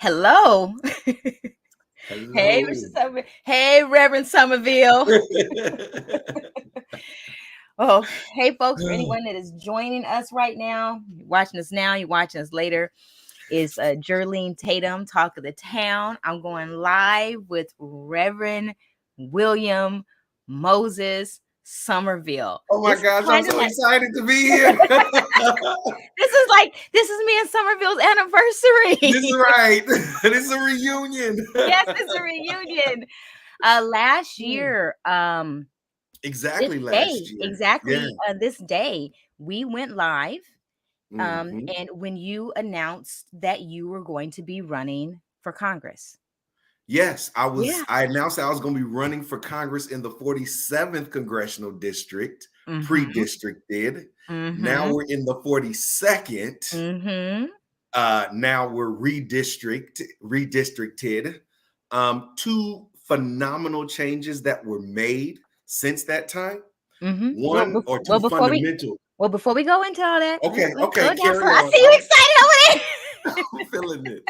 Hello. Hey, Hello. Mr. Summer. Hey, Reverend Summerville. Oh, hey, folks. For anyone that is joining us right now, you're watching us now, you're watching us later, is Jerlene Tatum, Talk of the Town. I'm going live with Reverend William Moses Summerville. Oh my gosh, I'm so excited to be here. This is me and Summerville's anniversary. This is right. This is a reunion. Yes, it's a reunion. Last year, exactly last year. This day, we went live. Mhm. And when you announced that you were going to be running for Congress. Yes, I announced that I was going to be running for Congress in the 47th congressional district, pre-districted. Now we're in the 42nd. Now we're redistricted. Two phenomenal changes that were made since that time. One or two fundamental. Before we go into all that, okay, carry on. I see you excited over there. I'm feeling this.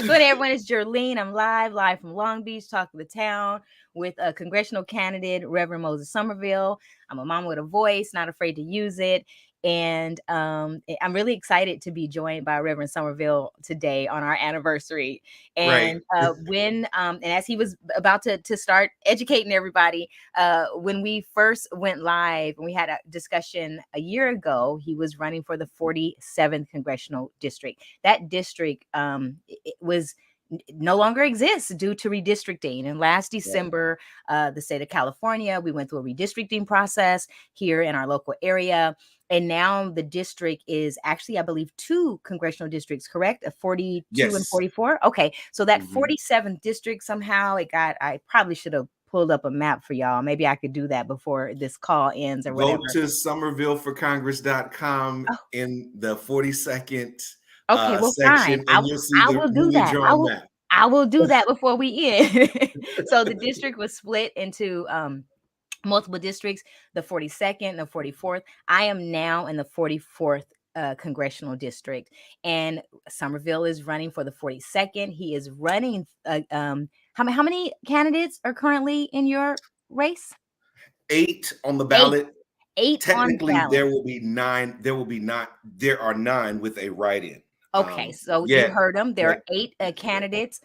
So everyone, it's Jerlene. I'm live from Long Beach, Talk of the Town, with a congressional candidate, Reverend Moses Summerville. I'm a mom with a voice, not afraid to use it. And I'm really excited to be joined by Reverend Summerville today on our anniversary. And and as he was about to start educating everybody, when we first went live and we had a discussion a year ago, he was running for the 47th congressional district. That district no longer exists due to redistricting. And last December, the state of California, we went through a redistricting process here in our local area. And now the district is actually, I believe, 2 congressional districts, correct? 42 and 44. Okay. So that 47th district, somehow I probably should have pulled up a map for y'all. Maybe I could do that before this call ends or whatever. Go to SummervilleForCongress.com in the 42nd okay, well, section, fine. and you'll see I will do that. map. I will do that before we end. So the district was split into multiple districts, the 42nd, the 44th. I am now in the 44th congressional district, and Summerville is running for the 42nd. He is running. How many candidates are currently in your race? 8 on the ballot. 8 Technically, on the ballot. there will be 9. There are 9 with a write-in. Okay, so you heard them. There are 8 candidates.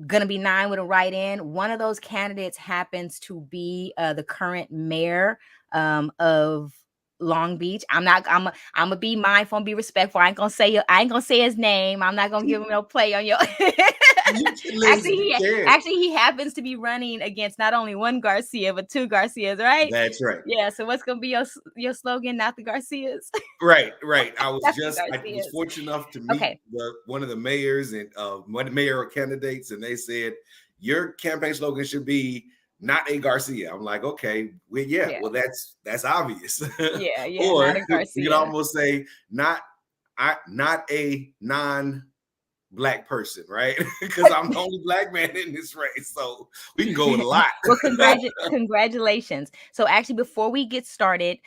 Gonna be 9 with a write-in. One of those candidates happens to be the current mayor of Long Beach. I'm gonna be mindful and be respectful. I ain't gonna say his name. I'm not gonna give him no play on your. Actually, he happens to be running against not only one Garcia but 2 Garcias, right? That's right. Yeah. So what's gonna be your slogan? Not the Garcias. Right. I was fortunate enough to meet one of the mayors and one of the mayoral candidates, and they said your campaign slogan should be "Not a Garcia." I'm like, okay, well, that's obvious. Yeah. Or not a Garcia. you could almost say not a non-Black person, right? Because I'm the only Black man in this race, so we can go with a lot. Well, congratulations. So actually, before we get started,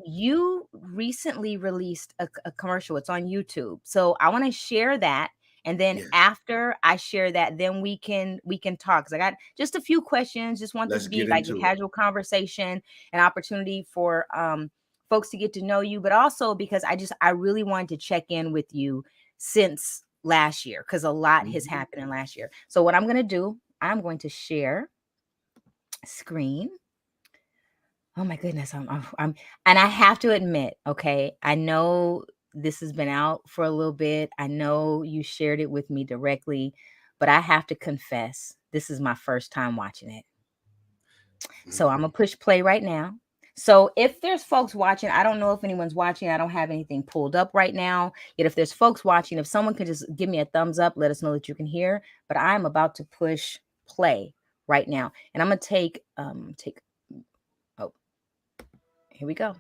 you recently released a commercial. It's on YouTube, so I want to share that. And then after I share that, then we can talk. Because I got just a few questions. Just want this to be like a casual conversation, an opportunity for folks to get to know you, but also because I really wanted to check in with you since last year, because a lot has happened in last year. So what I'm going to do, I'm going to share screen. Oh my goodness, I'm and I have to admit, okay, I know this has been out for a little bit. I know you shared it with me directly, but I have to confess, this is my first time watching it. So I'm gonna push play right now. So if there's folks watching, I don't know if anyone's watching. I don't have anything pulled up right now. Yet if there's folks watching, if someone could just give me a thumbs up, let us know that you can hear. But I'm about to push play right now. And I'm gonna take oh, here we go.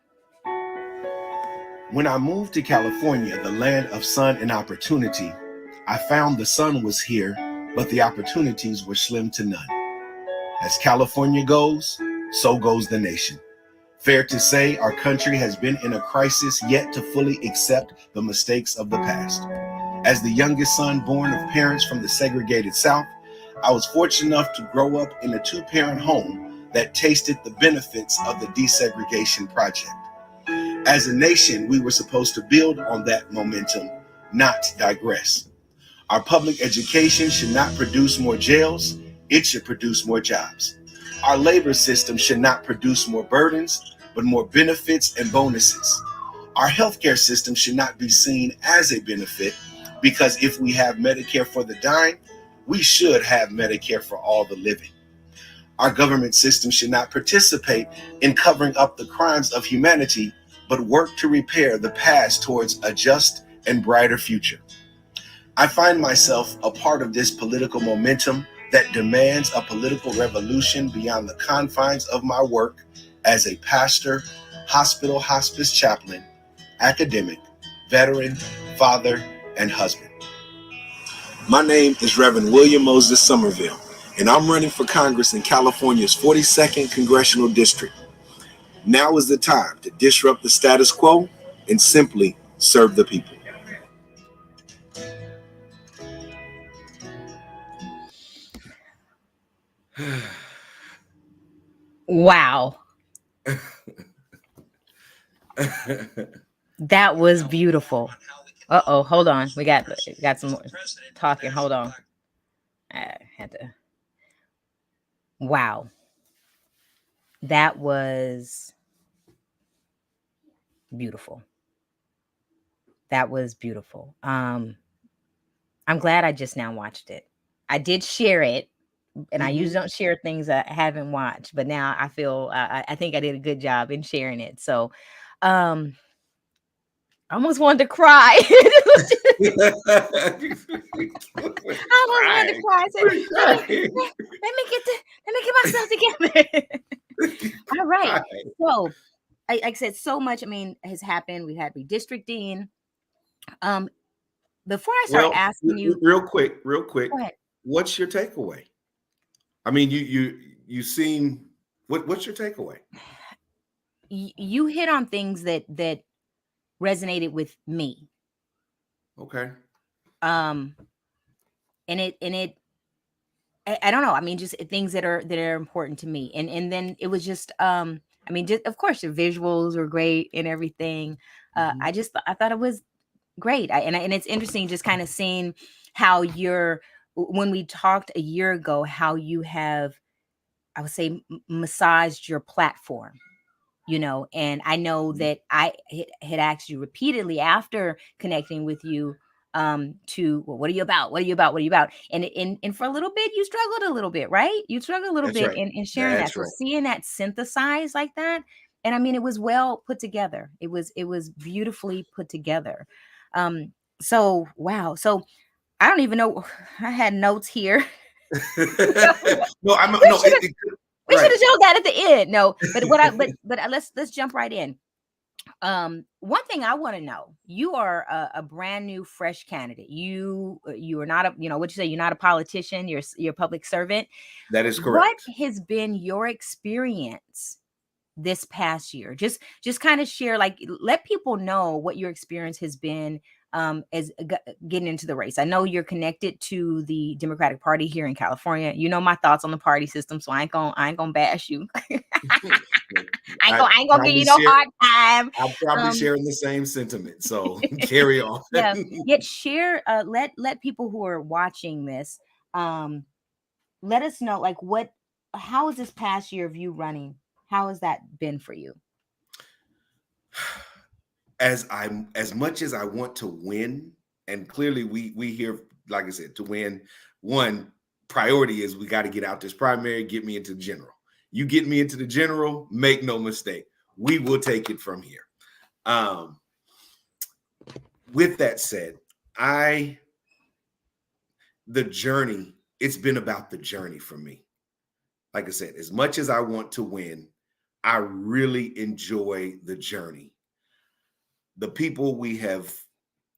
When I moved to California, the land of sun and opportunity, I found the sun was here, but the opportunities were slim to none. As California goes, so goes the nation. Fair to say, our country has been in a crisis yet to fully accept the mistakes of the past. As the youngest son born of parents from the segregated South, I was fortunate enough to grow up in a two-parent home that tasted the benefits of the desegregation project. As a nation, we were supposed to build on that momentum, not digress. Our public education should not produce more jails, it should produce more jobs. Our labor system should not produce more burdens, but more benefits and bonuses. Our healthcare system should not be seen as a benefit, because if we have Medicare for the dying, we should have Medicare for all the living. Our government system should not participate in covering up the crimes of humanity, but work to repair the past towards a just and brighter future. I find myself a part of this political momentum that demands a political revolution beyond the confines of my work as a pastor, hospital hospice chaplain, academic, veteran, father, and husband. My name is Reverend William Moses Summerville, and I'm running for Congress in California's 42nd Congressional District. Now is the time to disrupt the status quo and simply serve the people. Wow. That was beautiful. Uh-oh, hold on. We got some more talking. Hold on. I had to. Wow. That was beautiful. That was beautiful. I'm glad I just now watched it. I did share it, and I usually don't share things I haven't watched, but now I feel I think I did a good job in sharing it. So, I almost wanted to cry. I almost wanted to cry. I said, let me get myself together. All right. So, like I said, so much, has happened. We had redistricting. Before I start asking you, real quick, what's your takeaway? I mean, you seem, what's your takeaway? You hit on things that resonated with me. Okay. And it I don't know. Just things that are important to me. And then it was just just, of course, the visuals were great and everything. I thought it was great. And it's interesting just kind of seeing how when we talked a year ago, how you have, I would say, massaged your platform, and I know that I had asked you repeatedly after connecting with you to, well, what are you about? What are you about? What are you about? And for a little bit, you struggled a little bit, right? You struggled a little bit in sharing that. So seeing that synthesized like that, and it was well put together. It was beautifully put together. So wow. So I don't even know. I had notes here. We should have showed that at the end. No, but let's jump right in. One thing I want to know: you are a brand new, fresh candidate. You are not a, what you say. You're not a politician. You're a public servant. That is correct. What has been your experience this past year? Just kind of share, let people know what your experience has been as getting into the race. I know you're connected to the Democratic Party here in California. You know my thoughts on the party system, so I ain't gonna bash you. I ain't gonna give you no hard time. I'm probably sharing the same sentiment, so carry on. Yeah. Yet share, let people who are watching this let us know, how is this past year of you running? How has that been for you? As much as I want to win, and clearly we hear, like I said, to win, one priority is we got to get out this primary, get me into the general. You get me into the general, make no mistake, we will take it from here. With that said, the journey, it's been about the journey for me. Like I said, as much as I want to win, I really enjoy the journey. the people we have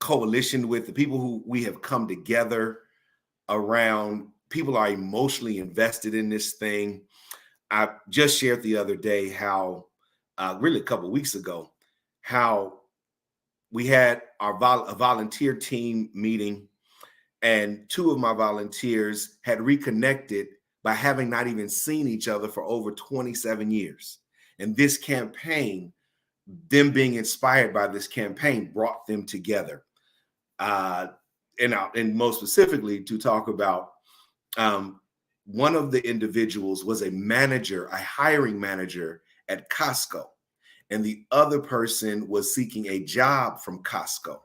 coalitioned with, the people who we have come together around. People are emotionally invested in this thing. I just shared the other day how, really a couple of weeks ago, how we had a volunteer team meeting, and two of my volunteers had reconnected by having not even seen each other for over 27 years. And this campaign, them being inspired by this campaign, brought them together. And most specifically to talk about, one of the individuals was a manager, a hiring manager at Costco, and the other person was seeking a job from Costco.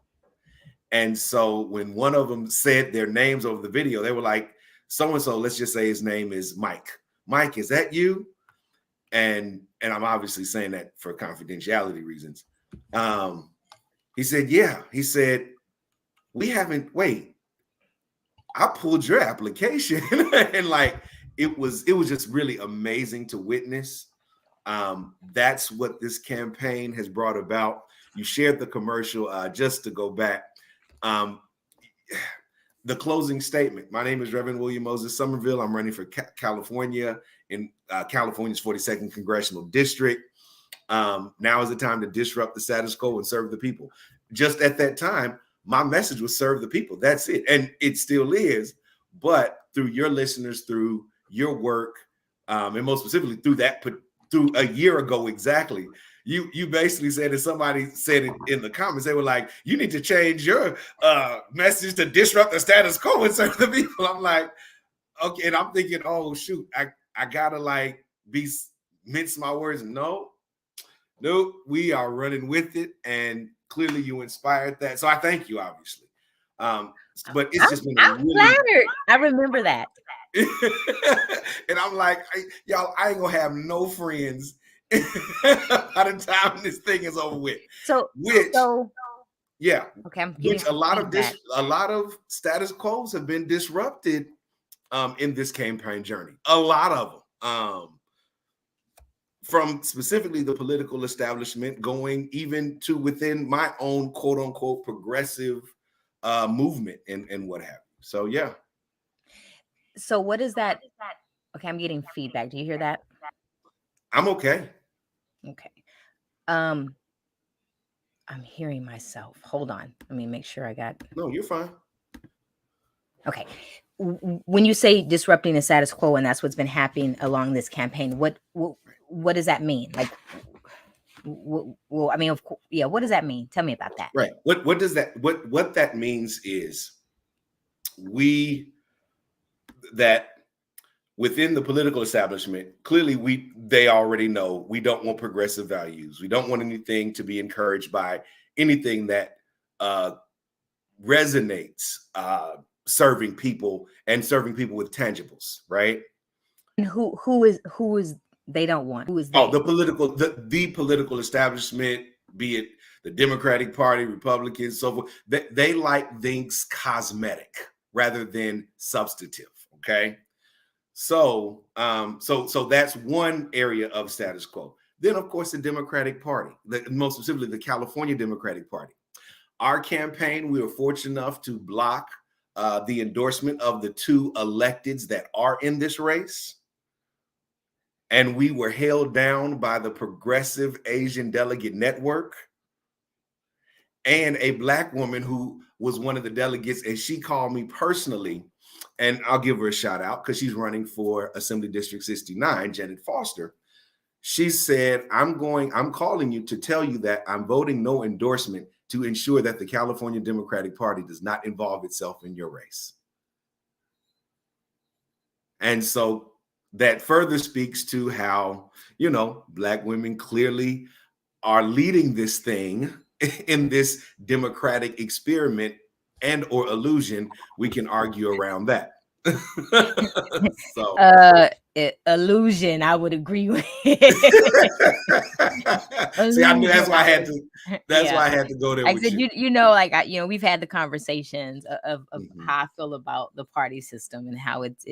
And so when one of them said their names over the video, they were like, so-and-so, let's just say his name is Mike. Mike, is that you? And I'm obviously saying that for confidentiality reasons. He said, yeah. He said, I pulled your application. And like, it was just really amazing to witness. That's what this campaign has brought about. You shared the commercial, just to go back. The closing statement. My name is Reverend William Moses Summerville. I'm running for California in California's 42nd congressional district. Now is the time to disrupt the status quo and serve the people. Just at that time, my message was serve the people. That's it. And it still is. But through your listeners, through your work, and most specifically through a year ago exactly, you basically said, and somebody said it in the comments, they were like, you need to change your message to disrupt the status quo and serve the people. I'm like, okay. And I'm thinking, oh, shoot, I gotta like mince my words. No, we are running with it. And clearly you inspired that. So I thank you, obviously. But it's just been I'm flattered. I remember that. And I'm like, y'all, I ain't gonna have no friends by the time this thing is over with. Yeah. Okay. Which a lot of status quos have been disrupted in this campaign journey. A lot of them. From specifically the political establishment going even to within my own quote unquote progressive movement and what have you. So, yeah. So what is that? Okay. I'm getting feedback. Do you hear that? I'm okay. Okay. I'm hearing myself. Hold on. Let me make sure I got. No, you're fine. Okay. When you say disrupting the status quo, and that's what's been happening along this campaign, what does that mean? Like, well, I mean, of course, yeah. What does that mean? Tell me about that. Right. What does that? What that means is that within the political establishment, clearly they already know we don't want progressive values. We don't want anything to be encouraged by anything that resonates serving people with tangibles, right? And who is they don't want? Who is they? Oh, the political establishment, be it the Democratic Party, Republicans, so forth. They like things cosmetic rather than substantive. Okay. So that's one area of status quo. Then, of course, the Democratic Party, most specifically the California Democratic Party. Our campaign, we were fortunate enough to block the endorsement of the two electeds that are in this race. And we were held down by the Progressive Asian Delegate Network and a Black woman who was one of the delegates. And she called me personally, and I'll give her a shout out because she's running for Assembly District 69, Janet Foster. She said, I'm calling you to tell you that I'm voting no endorsement to ensure that the California Democratic Party does not involve itself in your race. And so that further speaks to how, Black women clearly are leading this thing in this democratic experiment and or illusion. We can argue around that. Illusion, I would agree with. See, I knew that's why I had to. That's why I had to go there. I said, we've had the conversations of how I feel about the party system and how it's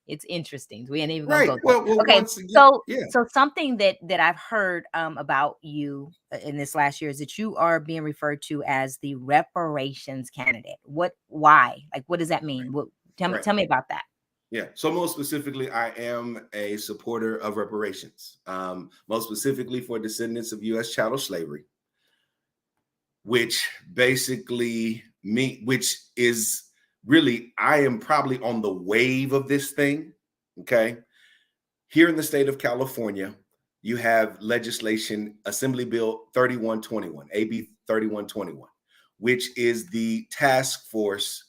It's interesting. We ain't even gonna Right. go there. Well, Okay. once again, So yeah. so something that I've heard about you in this last year is that you are being referred to as the reparations candidate. Why? Like, what does that mean? Tell me about that. Yeah. So most specifically, I am a supporter of reparations, most specifically for descendants of U.S. chattel slavery, which basically which is really, I am probably on the wave of this thing. Okay. Here in the state of California, you have legislation, Assembly Bill 3121, AB 3121, which is the task force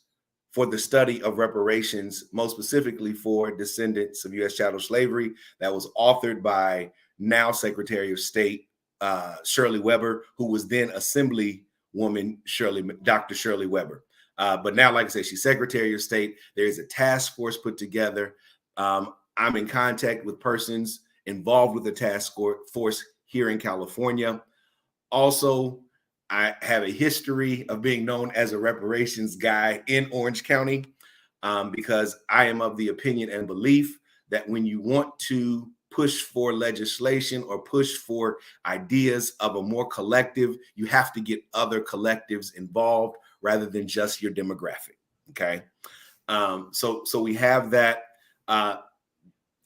for the study of reparations, most specifically for descendants of U.S. chattel slavery, that was authored by now Secretary of State Shirley Weber, who was then Assemblywoman Dr. Shirley Weber. But now, like I said, she's Secretary of State. There's a task force put together. I'm in contact with persons involved with the task force here in California. Also, I have a history of being known as a reparations guy in Orange County, because I am of the opinion and belief that when you want to push for legislation or push for ideas of a more collective, you have to get other collectives involved rather than just your demographic. Okay. So we have that.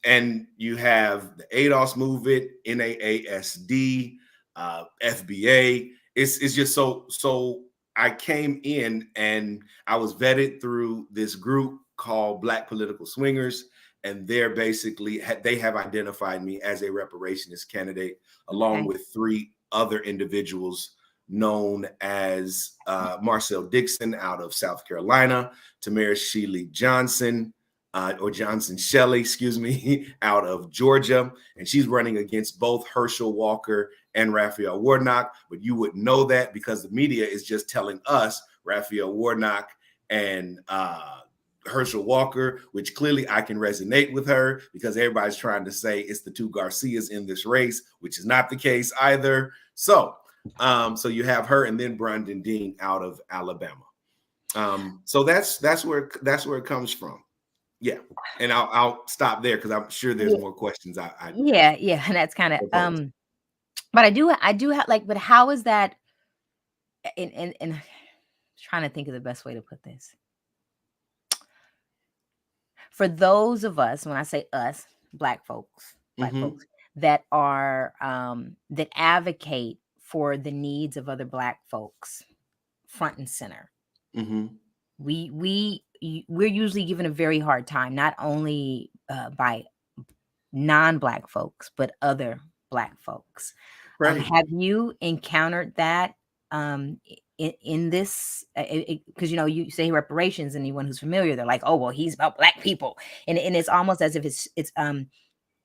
And you have the ADOS movement, NAASD, FBA. It's just so I came in and I was vetted through this group called Black Political Swingers, and they're basically, they have identified me as a reparationist candidate, along with 3 other individuals known as Marcel Dixon out of South Carolina, Tamara Shealy Johnson, or Johnson Shelley, excuse me, out of Georgia. And she's running against both Herschel Walker and Raphael Warnock. But you would know that because the media is just telling us Raphael Warnock and Herschel Walker, which clearly I can resonate with her because everybody's trying to say it's the 2 Garcias in this race, which is not the case either. So you have her, and then Brandon Dean out of Alabama. So that's where it comes from. Yeah, and I'll stop there because I'm sure there's more questions. Yeah, and that's kind of but I do have, like, but how is that? In trying to think of the best way to put this. For those of us, when I say us, Black folks that are that advocate for the needs of other Black folks front and center, we're usually given a very hard time, not only by non-Black folks, but other Black folks. Right. Have you encountered that in this? Because you say reparations, and anyone who's familiar, they're like, "Oh, well, he's about Black people," and it's almost as if it's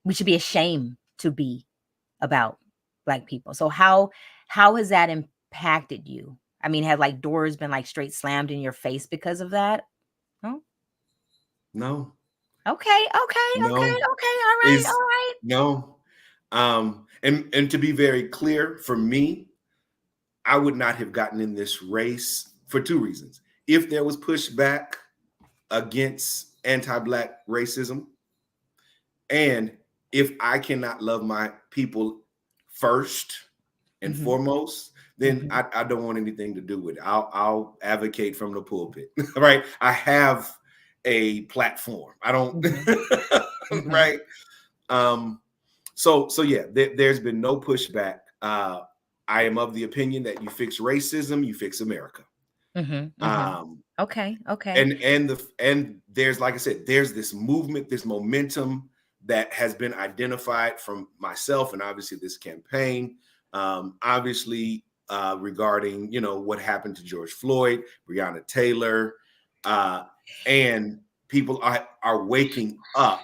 we should be ashamed to be about Black people. So how has that impacted you? I mean, have like doors been like straight slammed in your face because of that? No. Okay. All right. No. And to be very clear, for me, I would not have gotten in this race for 2 reasons. If there was pushback against anti-Black racism, and if I cannot love my people first and foremost, then I don't want anything to do with it. I'll advocate from the pulpit, right? I have a platform. I don't, right? So yeah, there's been no pushback. I am of the opinion that you fix racism, you fix America. Okay. And there's, like I said, there's this movement, this momentum that has been identified from myself and obviously this campaign, obviously regarding, what happened to George Floyd, Breonna Taylor, and people are waking up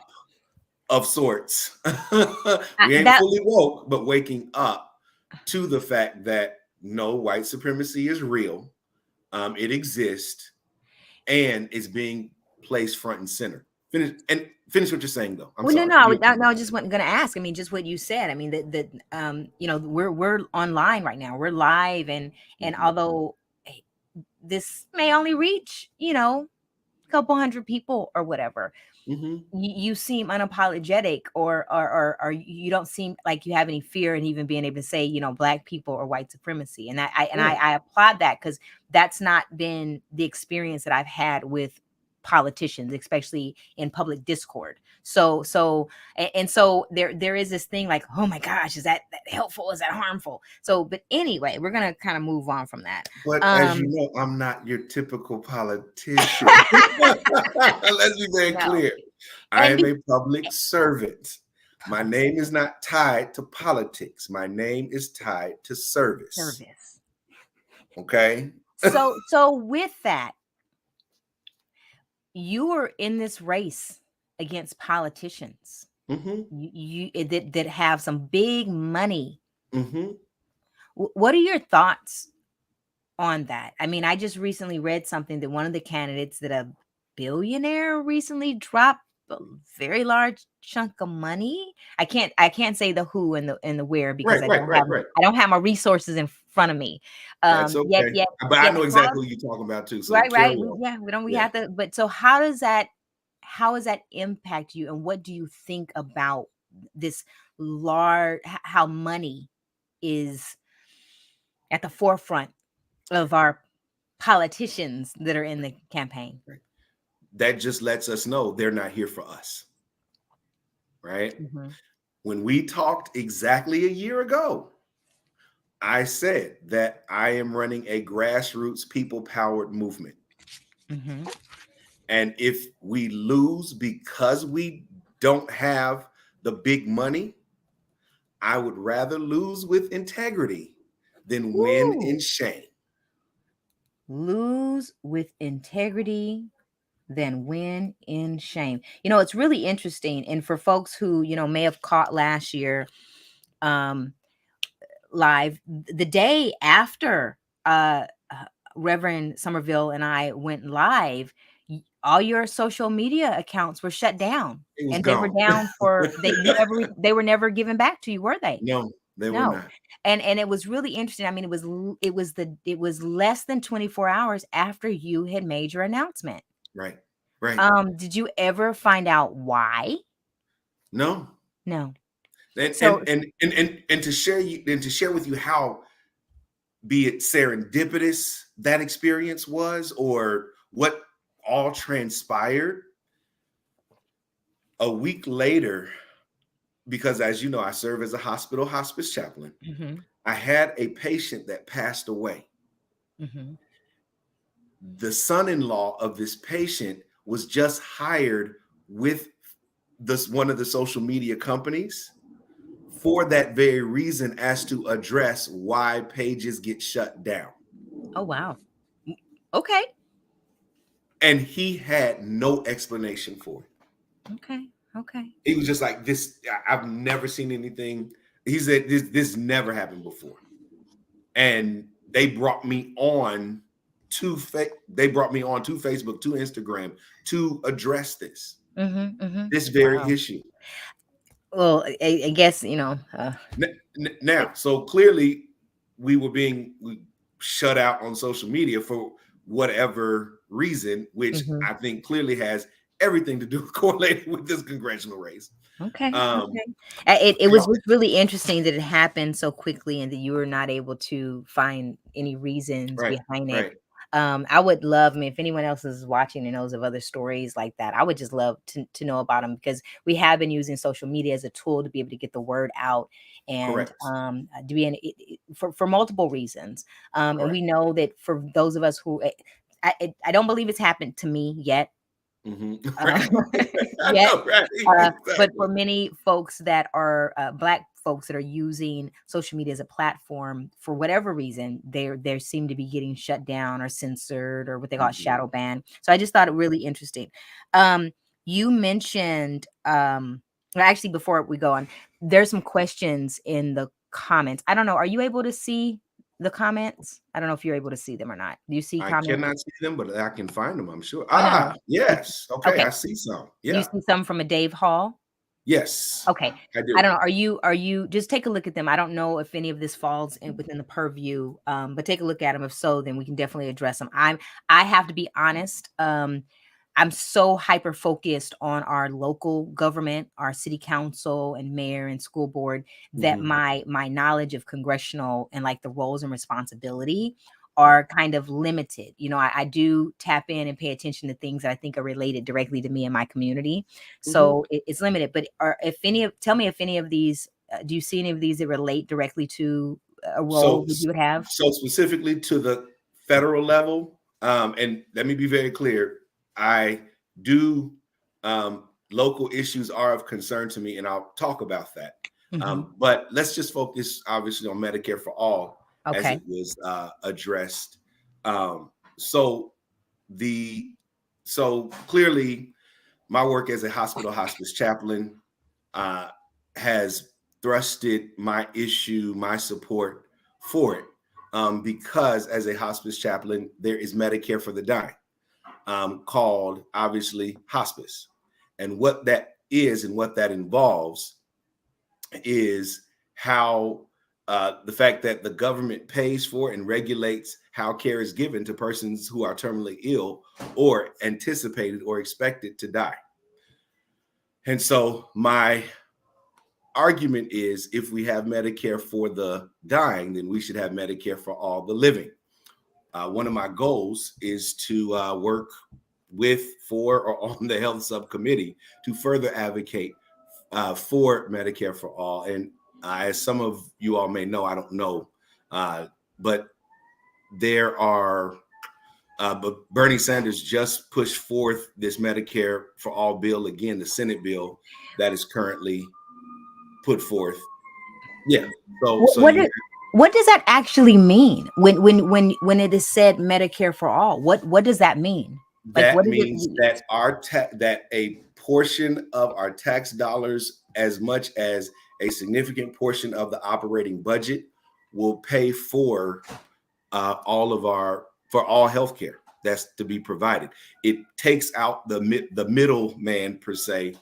of sorts. We ain't fully woke, but waking up to the fact that no, white supremacy is real. It exists and is being placed front and center. Finish what you're saying, though. I'm sorry. No, I just wasn't going to ask. I mean, just what you said. I mean, we're online right now. We're live, and although this may only reach, a couple hundred people or whatever, you seem unapologetic, or you don't seem like you have any fear in even being able to say, you know, Black people or white supremacy. And I applaud that, because that's not been the experience that I've had with politicians, especially in public discord. So there is this thing like, oh my gosh, is that helpful? Is that harmful? So, but anyway, we're gonna kind of move on from that. But as you know, I'm not your typical politician. Let's be very clear. I am a public servant. My name is not tied to politics. My name is tied to service. Okay. So with that, you were in this race against politicians that have some big money. What are your thoughts on that? I mean, I just recently read something that one of the candidates, that a billionaire recently dropped a very large chunk of money. I can't say the who and the where, because I don't have my resources in front of me. That's okay. But I know exactly who you're talking about too. So right. Yeah, we have to. But so how does that impact you, and what do you think about this large, how money is at the forefront of our politicians that are in the campaign? That just lets us know they're not here for us. Right? When we talked exactly a year ago, I said that I am running a grassroots people-powered movement. And if we lose because we don't have the big money, I would rather lose with integrity than win in shame. Lose with integrity than win in shame. You know, it's really interesting. And for folks who, you know, may have caught last year live, the day after Reverend Summerville and I went live, all your social media accounts were shut down, and they were down for they were never given back to you, were they? No, they were not. And it was really interesting. I mean, it was less than 24 hours after you had made your announcement. Right. Did you ever find out why? No. No. And to share with you how, be it serendipitous that experience was, or what all transpired, a week later, because as you know, I serve as a hospital hospice chaplain. I had a patient that passed away. The son-in-law of this patient was just hired with one of the social media companies for that very reason, as to address why pages get shut down. Oh, wow. Okay. And he had no explanation for it. Okay. He was just like, this, I've never seen anything. He said, this never happened before. And they brought me on to Facebook, to Instagram, to address this, this very issue. Well, I guess, you know. Now, so clearly we were being shut out on social media for whatever reason, which I think clearly has everything to do correlated with this congressional race. Okay. It was really interesting that it happened so quickly, and that you were not able to find any reasons behind it. I would love, if anyone else is watching and knows of other stories like that, I would just love to know about them, because we have been using social media as a tool to be able to get the word out, and to be for multiple reasons. And we know that for those of us who, I don't believe it's happened to me yet. But for many folks that are Black folks that are using social media as a platform, for whatever reason, they seem to be getting shut down or censored, or what they call shadow ban. So I just thought it really interesting. You mentioned, actually, before we go on, there's some questions in the comments. I don't know. Are you able to see the comments? I don't know if you're able to see them or not. Do you see comments? I cannot see them, but I can find them, I'm sure. Yes. Okay, I see some. Yeah. You see some from a Dave Hall? Yes. Okay. I do. I don't know. Are you just take a look at them? I don't know if any of this falls within the purview, but take a look at them. If so, then we can definitely address them. I have to be honest. I'm so hyper focused on our local government, our city council and mayor and school board, that my knowledge of congressional and like the roles and responsibility are kind of limited. You know, I do tap in and pay attention to things that I think are related directly to me and my community. So it's limited. But tell me if any of these, do you see any of these that relate directly to a role that you would have? So specifically to the federal level, and let me be very clear, I do, local issues are of concern to me, and I'll talk about that. But let's just focus obviously on Medicare for All as it was addressed. So clearly my work as a hospital hospice chaplain has thrusted my issue, my support for it, because as a hospice chaplain, there is Medicare for the dying, called obviously hospice. And what that is and what that involves is how the fact that the government pays for and regulates how care is given to persons who are terminally ill or anticipated or expected to die. And so my argument is, if we have Medicare for the dying, then we should have Medicare for all the living. One of my goals is to work with, for, or on the health subcommittee to further advocate for Medicare for all. And as some of you all may know, I don't know, but there are, but Bernie Sanders just pushed forth this Medicare for all bill again, the Senate bill that is currently put forth. Yeah. What does that actually mean when it is said Medicare for all? What does that mean? Like, that means that that a portion of our tax dollars, as much as a significant portion of the operating budget, will pay for all healthcare that's to be provided. It takes out the middleman per se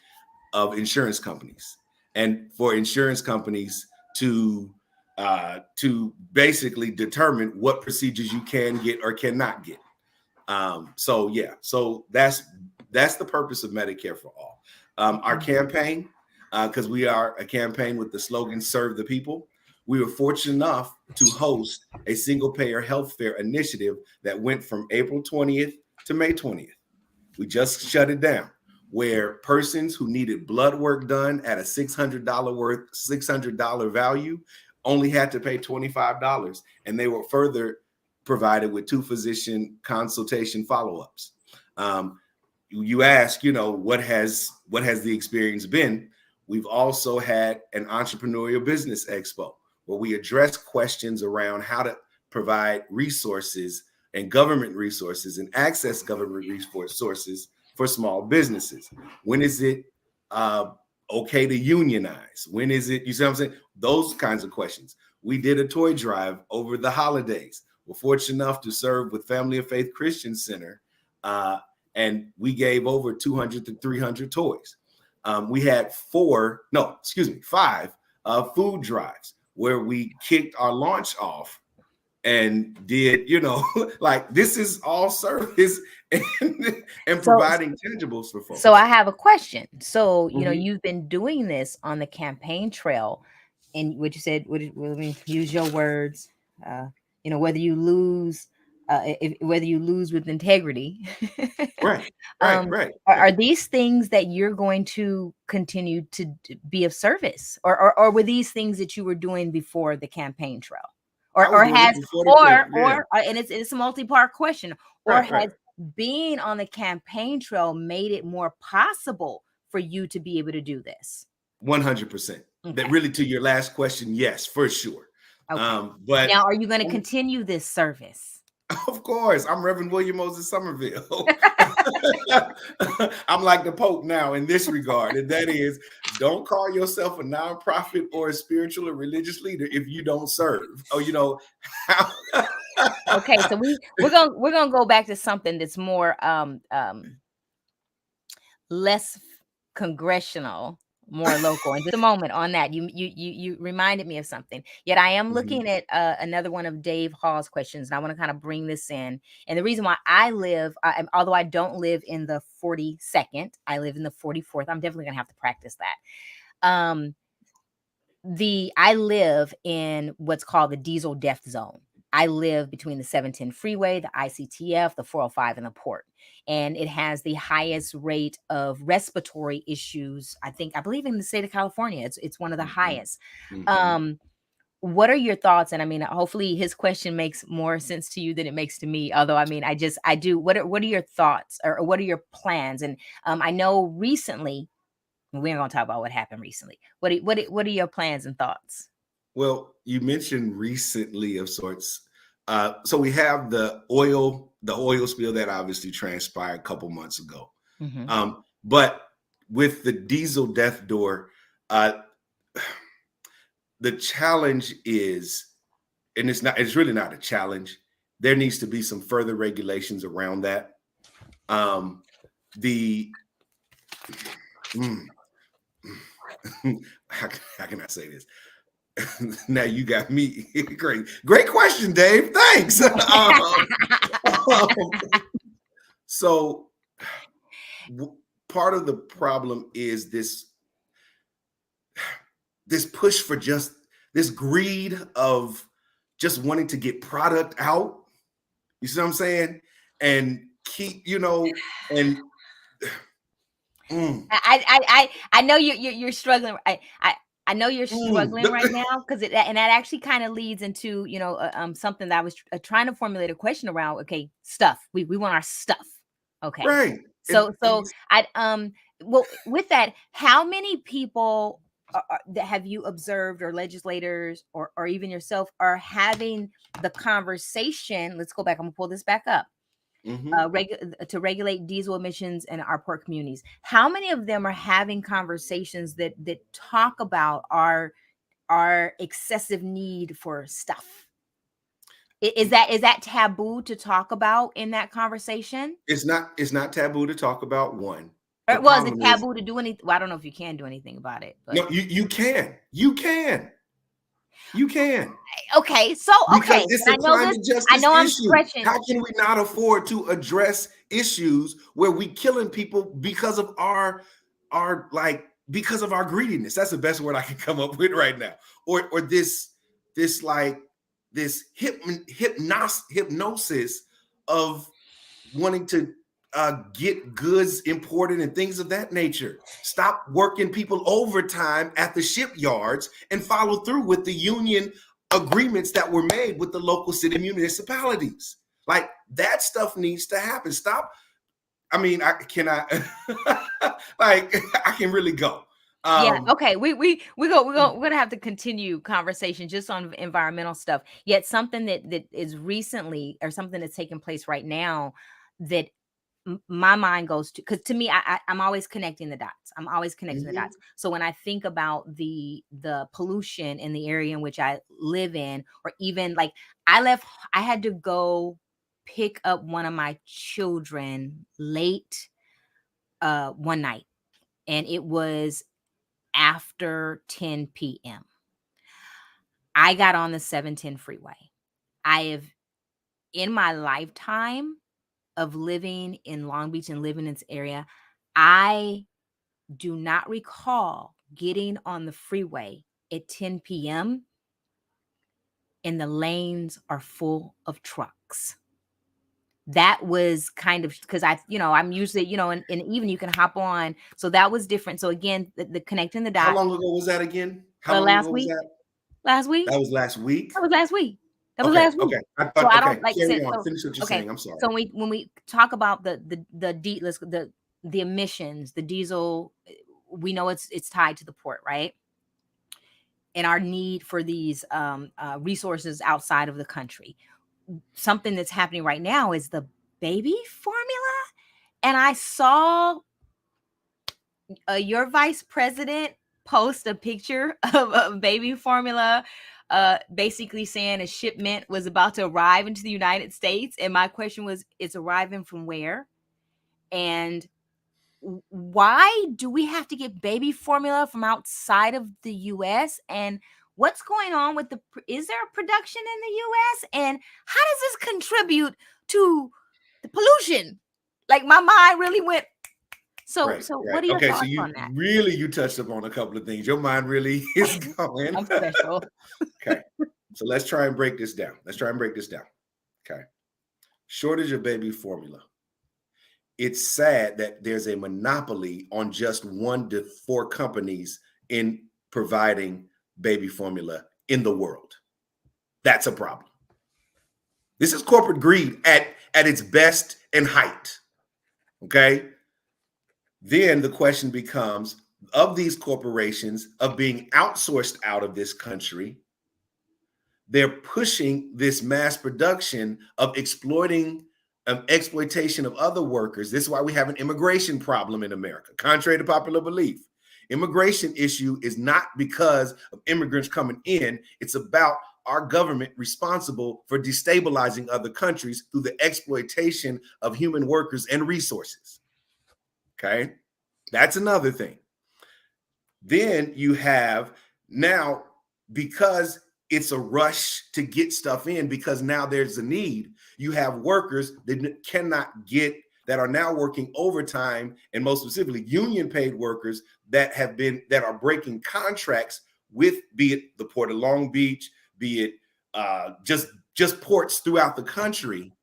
of insurance companies, and for insurance companies to basically determine what procedures you can get or cannot get. So that's the purpose of Medicare for all. Our campaign, because we are a campaign with the slogan "Serve the People," we were fortunate enough to host a single payer health fair initiative that went from April 20th to May 20th. We just shut it down, where persons who needed blood work done at a $600 value only had to pay $25, and they were further provided with 2 physician consultation follow-ups. You ask, what has the experience been? We've also had an entrepreneurial business expo where we address questions around how to provide resources and government resources and access government resources for small businesses. When is it okay to unionize? When is it, you see what I'm saying? Those kinds of questions. We did a toy drive over the holidays. We're fortunate enough to serve with Family of Faith Christian Center, and we gave over 200 to 300 toys. We had 5 food drives where we kicked our launch off and did, like, this is all service and providing tangibles for folks. So I have a question. So, you've been doing this on the campaign trail, and what you said, let me use your words, whether you lose with integrity. Right. Are these things that you're going to continue to be of service, or were these things that you were doing before the campaign trail? And it's a multi-part question, has being on the campaign trail made it more possible for you to be able to do this? 100%. That really, to your last question, yes, for sure. Okay. But now, are you going to continue this service? Of course. I'm Reverend William Moses Summerville. I'm like the Pope now in this regard, and that is, don't call yourself a nonprofit or a spiritual or religious leader if you don't serve. Okay, so we're gonna go back to something that's more less congressional, more local. And just a moment on that, you reminded me of something. Yet I am looking at another one of Dave Hall's questions, and I want to kind of bring this in. And the reason why although I don't live in the 42nd, I live in the 44th. I'm definitely gonna have to practice that. I live in what's called the diesel death zone. I live between the 710 freeway, the ICTF, the 405, and the port. And it has the highest rate of respiratory issues, I believe in the state of California. It's one of the highest. What are your thoughts? And I mean, hopefully his question makes more sense to you than it makes to me. Although, I mean, I do. What are your thoughts, or what are your plans? And I know recently, we ain't gonna talk about what happened recently. What are your plans and thoughts? Well, you mentioned recently of sorts. So we have the oil spill that obviously transpired a couple months ago. But with the diesel death door, the challenge is, and it's really not a challenge. There needs to be some further regulations around that. How can I say this? Now you got me. Great question, Dave. Thanks. So part of the problem is this push for just this greed of just wanting to get product out. You see what I'm saying? And keep, and I know you're struggling. I know you're struggling right now, because that actually kind of leads into something that I was trying to formulate a question around. Okay, stuff. We want our stuff. Okay, right. So well, with that, how many people that have you observed, or legislators, or even yourself, are having the conversation? Let's go back. I'm gonna pull this back up. To regulate diesel emissions in our port communities. How many of them are having conversations that talk about our excessive need for stuff? Is that taboo to talk about in that conversation? It's not taboo to talk about, one. Or was it taboo to do anything? Well, I don't know if you can do anything about it. But. No, you can. Okay, so because it's a climate justice I'm issue. stretching. How can we not afford to address issues where we killing people because of our greediness? That's the best word I can come up with right now. Or this hypnosis of wanting to get goods imported and things of that nature. Stop working people overtime at the shipyards and follow through with the union agreements that were made with the local city municipalities. Like, that stuff needs to happen. Stop. I mean, I can really go. Okay. We're gonna have to continue conversation just on environmental stuff. Yet something that is recently, or something that's taking place right now, that my mind goes to, because to me, I'm always connecting the dots. So when I think about the pollution in the area in which I live in, or even like I had to go pick up one of my children late one night, and it was after 10 p.m. I got on the 710 freeway. I have, in my lifetime of living in Long Beach and living in this area, I do not recall getting on the freeway at 10 p.m. and the lanes are full of trucks. That was kind of, because I'm usually, and even you can hop on. So that was different. So again, the connecting the dots. How long ago was that again? How long last ago week? was that? Last week? That was last week? That was last week. Okay. I thought, so I don't like carry on. Finish what you're saying. I'm sorry. So when we talk about the emissions, the diesel, we know it's tied to the port, right? And our need for these resources outside of the country. Something that's happening right now is the baby formula. And I saw your vice president post a picture of baby formula, basically saying a shipment was about to arrive into the United States. And my question was, it's arriving from where? And why do we have to get baby formula from outside of the US? And what's going on with is there a production in the US? And how does this contribute to the pollution? Like, my mind really went. So what are your thoughts on that? You touched upon a couple of things. Your mind really is going. I'm special. Okay. So let's try and break this down. Okay. Shortage of baby formula. It's sad that there's a monopoly on just 1 to 4 companies in providing baby formula in the world. That's a problem. This is corporate greed at its best and height. Okay. Then the question becomes, of these corporations, of being outsourced out of this country, they're pushing this mass production of exploitation of other workers. This is why we have an immigration problem in America, contrary to popular belief. Immigration issue is not because of immigrants coming in. It's about our government responsible for destabilizing other countries through the exploitation of human workers and resources. Okay, that's another thing. Then you have now, because it's a rush to get stuff in, because now there's a need, you have workers that cannot get, that are now working overtime, and most specifically union paid workers that are breaking contracts with, be it the Port of Long Beach, be it just ports throughout the country,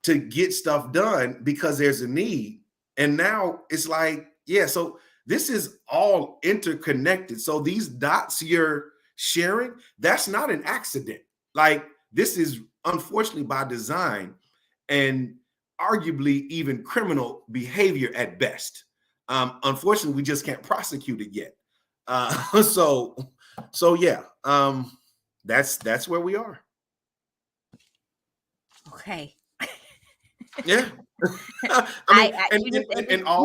to get stuff done because there's a need. And now it's like, yeah, so this is all interconnected. So these dots you're sharing, that's not an accident. Like, this is unfortunately by design, and arguably even criminal behavior at best. Unfortunately, we just can't prosecute it yet. So yeah, that's where we are. Okay. Yeah. You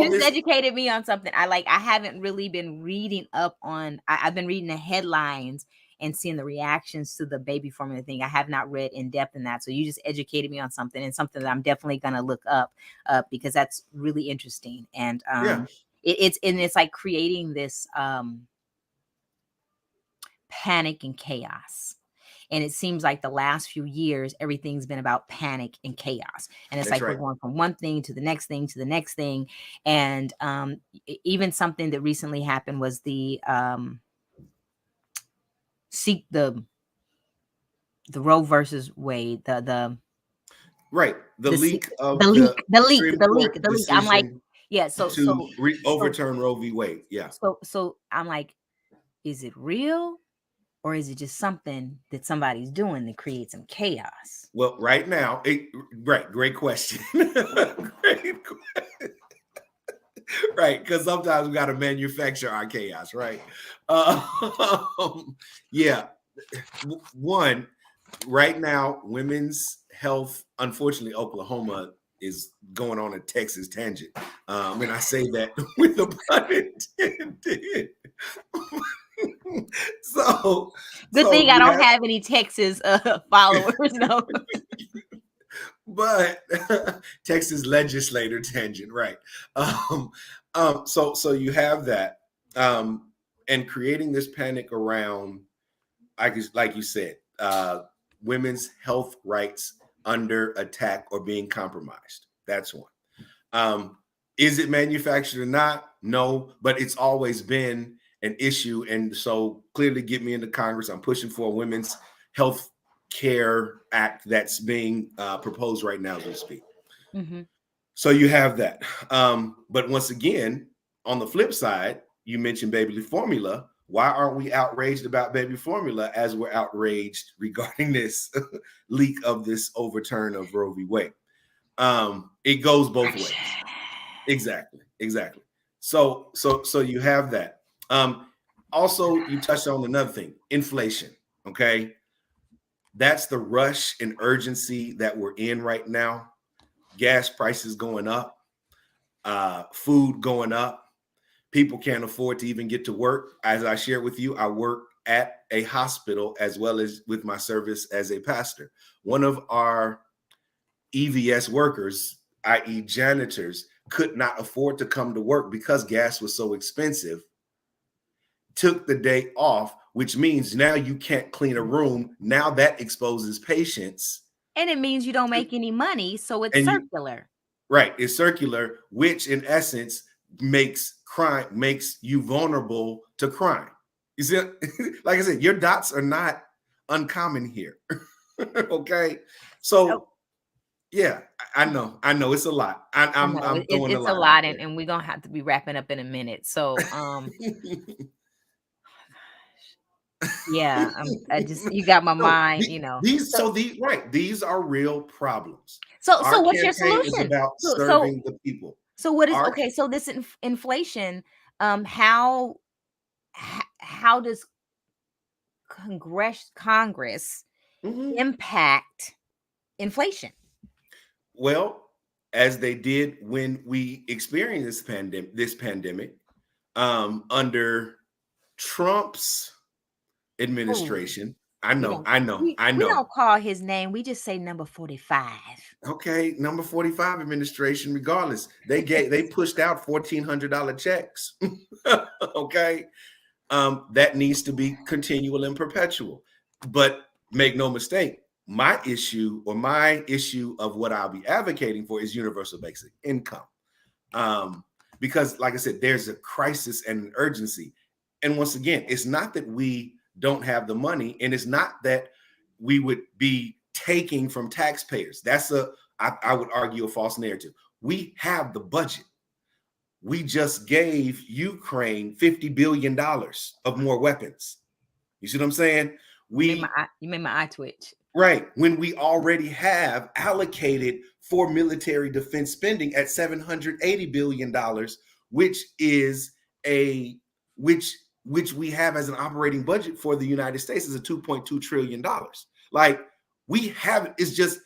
just educated me on something. I haven't really been reading up on. I've been reading the headlines and seeing the reactions to the baby formula thing. I have not read in depth in that. So you just educated me on something, and something that I'm definitely going to look up because that's really interesting. And it's like creating this panic and chaos. And it seems like the last few years, everything's been about panic and chaos. And it's we're going from one thing to the next thing to the next thing. And even something that recently happened was the Roe versus Wade, the leak. I'm like, yeah. So overturn Roe v. Wade. Yeah. So I'm like, is it real? Or is it just something that somebody's doing that creates some chaos? Well, right now, great question. Great question. Right, because sometimes we got to manufacture our chaos, right? Yeah. One, right now, women's health, unfortunately, Oklahoma is going on a Texas tangent. And I say that with a pun intended. Good thing I don't have any Texas followers, no. But Texas legislator tangent, right? So you have that, and creating this panic around, like you said, women's health rights under attack or being compromised. That's one. Is it manufactured or not? No, but it's always been an issue. And so clearly get me into Congress. I'm pushing for a women's health care act that's being proposed right now, so to speak. Mm-hmm. So you have that. But once again, on the flip side, you mentioned baby formula. Why aren't we outraged about baby formula as we're outraged regarding this leak of this overturn of Roe v. Wade? It goes both ways. Exactly. So you have that. Also, you touched on another thing, inflation. Okay. That's the rush and urgency that we're in right now. Gas prices going up, food going up. People can't afford to even get to work. As I shared with you, I work at a hospital as well as with my service as a pastor. One of our EVS workers, i.e. janitors, could not afford to come to work because gas was so expensive, took the day off, which means now you can't clean a room. Now that exposes patients. And it means you don't make any money, so it's circular. Right, it's circular, which in essence makes you vulnerable to crime. You see, like I said, your dots are not uncommon here. Okay, so yeah, I know it's a lot. I'm throwing it's a lot, and we're gonna have to be wrapping up in a minute. So yeah, you got my mind, you know. These are real problems. So what's your solution? Is about serving the people. So what is okay? So this inflation, how does Congress impact inflation? Well, as they did when we experienced this pandemic, under Trump's administration. I know. We don't call his name. We just say number 45. Okay, number 45 administration. Regardless, they pushed out $1,400 checks. Okay, that needs to be continual and perpetual. But make no mistake, my issue of what I'll be advocating for is universal basic income, because, like I said, there's a crisis and an urgency. And once again, it's not that we don't have the money, and it's not that we would be taking from taxpayers. That's I would argue, a false narrative. We have the budget. We just gave Ukraine $50 billion of more weapons. You see what I'm saying? You made my eye twitch. Right. When we already have allocated for military defense spending at $780 billion, which we have as an operating budget for the United States is a $2.2 trillion. Like, we have, it's just,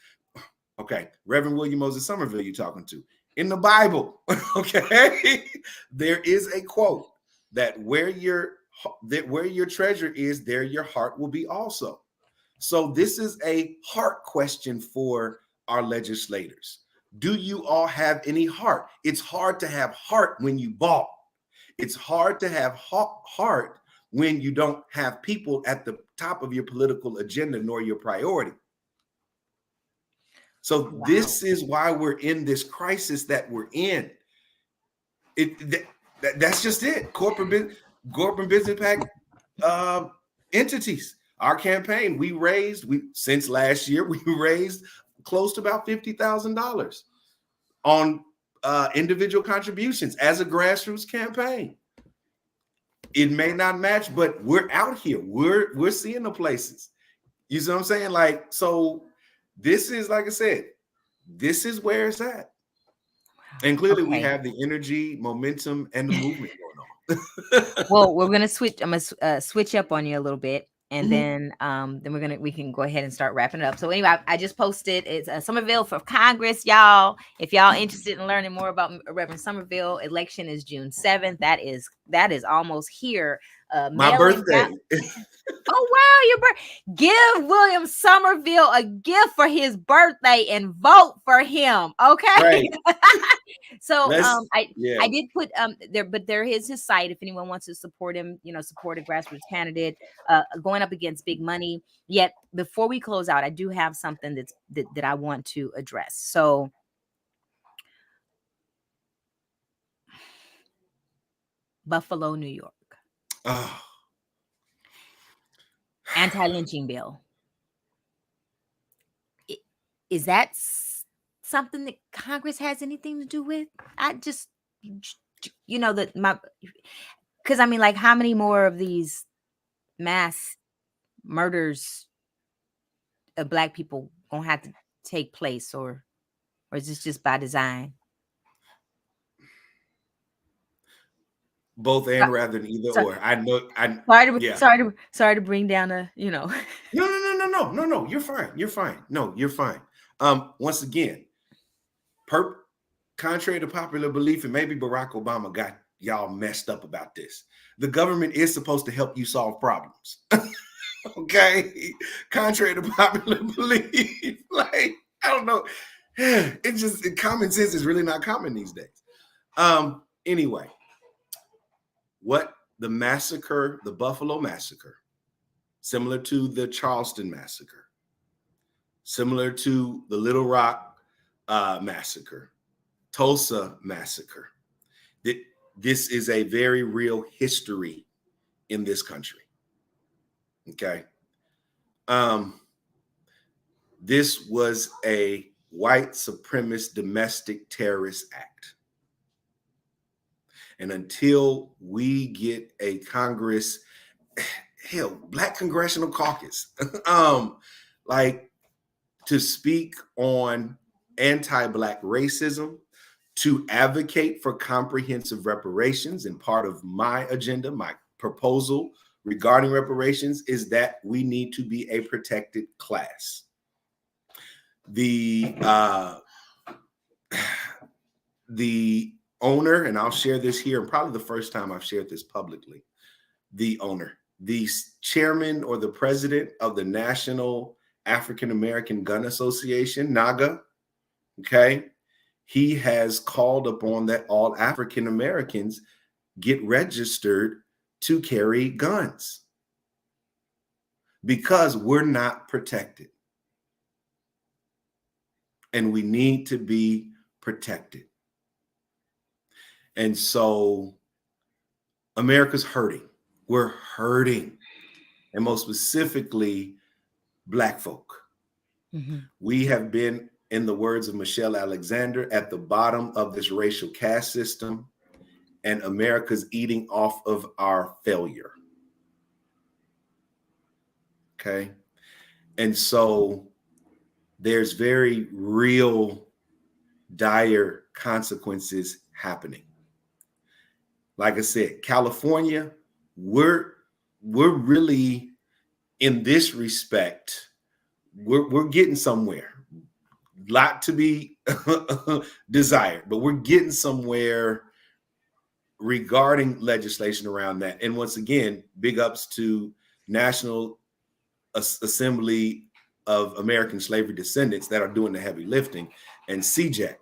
okay, Reverend William Moses Summerville you're talking to. In the Bible, okay, there is a quote that where your treasure is, there your heart will be also. So this is a heart question for our legislators. Do you all have any heart? It's hard to have heart when you ball. It's hard to have heart when you don't have people at the top of your political agenda nor your priority. So This is why we're in this crisis that we're in. That's just it. Corporate business impact entities. Our campaign, since last year, we raised close to about $50,000 on individual contributions as a grassroots campaign. It may not match, but we're out here. We're seeing the places. You see what I'm saying? Like, so this is, like I said, this is where it's at. And clearly we have the energy, momentum, and the movement going on. Well, we're gonna switch. I'm gonna switch up on you a little bit, and then we can go ahead and start wrapping it up. So anyway, I just posted it's Summerville for Congress, y'all. If y'all interested in learning more about Reverend Summerville, election is June 7th. That is almost here. My birthday. Oh wow, your birthday! Give William Summerville a gift for his birthday and vote for him. Okay. Right. So I did put there, but there is his site if anyone wants to support him, support a grassroots candidate going up against big money. Yet before we close out, I do have something that I want to address. So Buffalo, New York. Oh. Anti-lynching bill. Is that something that Congress has anything to do with? I just, because I mean, like, how many more of these mass murders of Black people gonna have to take place, or is this just by design? Both and rather than either or. I know. Sorry to bring down a. No. You're fine. No, you're fine. Once again, contrary to popular belief, and maybe Barack Obama got y'all messed up about this. The government is supposed to help you solve problems. Okay, contrary to popular belief, like, I don't know. It's just common sense is really not common these days. Anyway, what the massacre, the Buffalo massacre, similar to the Charleston massacre, similar to the Little Rock massacre, Tulsa massacre, this is a very real history in this country. Okay. This was a white supremacist domestic terrorist act. And until we get a Congress, hell, Black Congressional Caucus, like to speak on anti-Black racism, to advocate for comprehensive reparations, and part of my agenda, my proposal regarding reparations is that we need to be a protected class. The owner, and I'll share this here, and probably the first time I've shared this publicly, the owner, the chairman or the president of the National African American Gun Association, NAGA, okay, he has called upon that all African Americans get registered to carry guns because we're not protected. And we need to be protected. And so America's hurting. We're hurting. And most specifically, Black folk. Mm-hmm. We have been, in the words of Michelle Alexander, at the bottom of this racial caste system, and America's eating off of our failure. Okay. And so there's very real, dire consequences happening. Like I said, California, we're really, in this respect, we're getting somewhere. Lot to be desired, but we're getting somewhere regarding legislation around that. And once again, big ups to National Assembly of American Slavery Descendants that are doing the heavy lifting, and CJAC.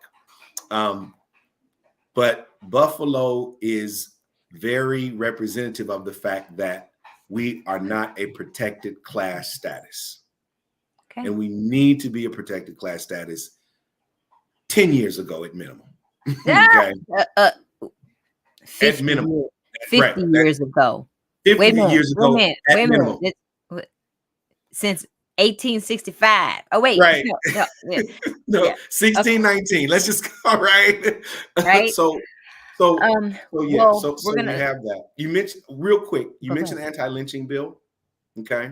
But Buffalo is very representative of the fact that we are not a protected class status. Okay. And we need to be a protected class status 10 years ago at minimum. Okay. 50 at minimum. 50 years ago. 50 years ago. Wait a minute. Since 1865. Oh, wait. Right. No, 1619. Okay. Let's just go, right? Right. So we're gonna have that. You mentioned real quick, you mentioned the anti-lynching bill. Okay.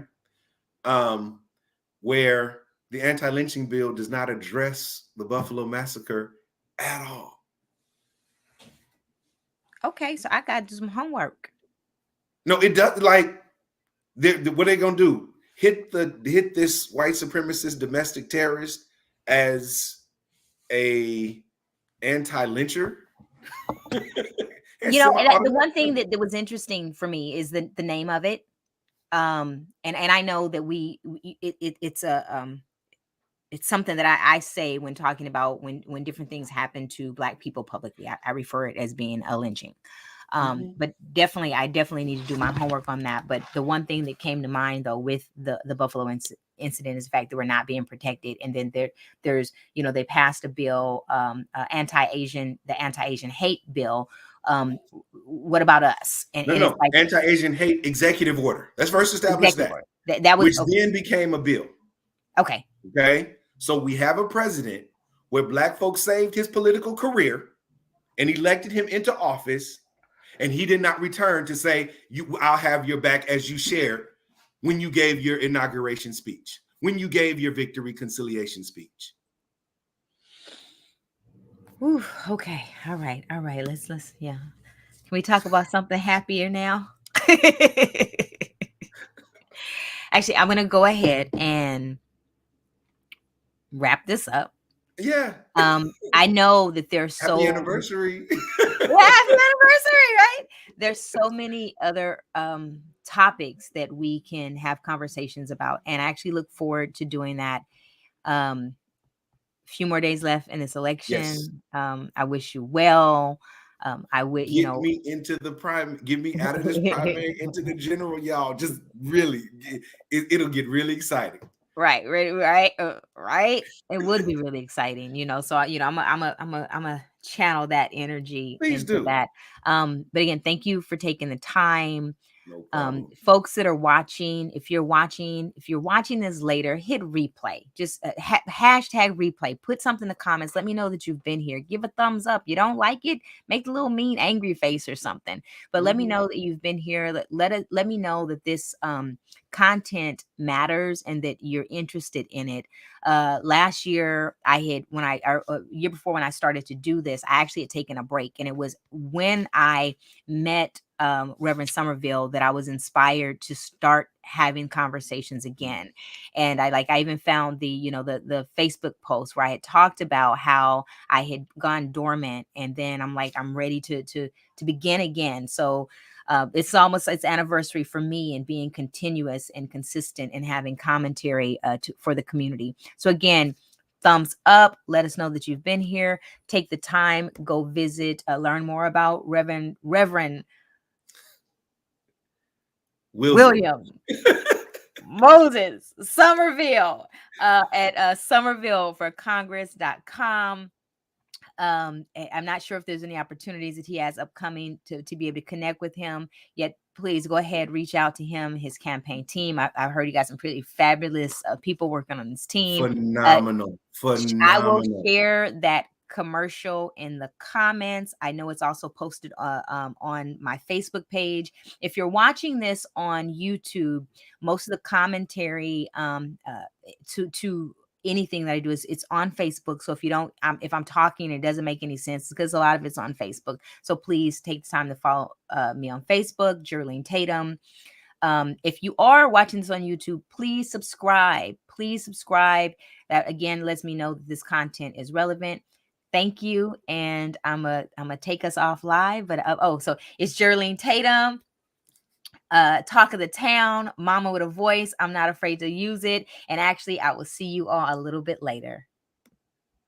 Where the anti-lynching bill does not address the Buffalo massacre at all. Okay, so I got to do some homework. No, it does. Like, what are they gonna do? Hit this white supremacist domestic terrorist as a anti-lyncher? You know, the one thing that was interesting for me is the name of it. And I know that it's something that I say when talking about when different things happen to Black people publicly. I refer it as being a lynching. But I definitely need to do my homework on that. But the one thing that came to mind, though, with the Buffalo incident is the fact that we're not being protected. And then there's, they passed a bill, the anti-Asian hate bill. What about us? And no, like, anti-Asian hate executive order. Let's first establish that was, which then became a bill. Okay. So we have a president where Black folks saved his political career and elected him into office. And he did not return to say, I'll have your back, as you shared when you gave your inauguration speech, when you gave your victory conciliation speech. Ooh, okay. All right. Let's yeah. Can we talk about something happier now? Actually, I'm going to go ahead and wrap this up. Yeah. I know that there's happy anniversary. Yeah, happy anniversary, right? There's so many other topics that we can have conversations about, and I actually look forward to doing that. A few more days left in this election. Yes. I wish you well. I would, get me into the prime, get me out of this primary into the general, y'all. Just really, it'll get really exciting. Right. It would be really exciting, So I'm a channel that energy into that. But again, thank you for taking the time. No problem. Folks that are watching, if you're watching this later, hit replay. Just hashtag replay. Put something in the comments. Let me know that you've been here. Give a thumbs up. You don't like it, make the little mean angry face or something. But let me know that you've been here. Let me know that this content matters and that you're interested in it. Last year, year before when I started to do this, I actually had taken a break, and it was when I met Reverend Summerville that I was inspired to start having conversations again. And I even found the Facebook post where I had talked about how I had gone dormant, and then I'm like, I'm ready to begin again. So it's anniversary for me, and being continuous and consistent and having commentary for the community. So again, thumbs up. Let us know that you've been here. Take the time, go visit, learn more about Reverend William Moses Summerville at SummervilleForCongress.com. I'm not sure if there's any opportunities that he has upcoming to be able to connect with him yet. Please go ahead, reach out to him, his campaign team. I've heard you got some pretty fabulous people working on this team. Phenomenal. I will share that commercial in the comments. I know it's also posted on my Facebook page. If you're watching this on YouTube, most of the commentary to anything that I do it's on Facebook. So if you don't, if I'm talking, it doesn't make any sense because a lot of it's on Facebook. So please take the time to follow me on Facebook, Jerlene Tatum. If you are watching this on YouTube, please subscribe. That again lets me know that this content is relevant. Thank you. And I'm gonna take us off live, but so it's Jerlene Tatum, talk of the town, mama with a voice. I'm not afraid to use it. And actually, I will see you all a little bit later.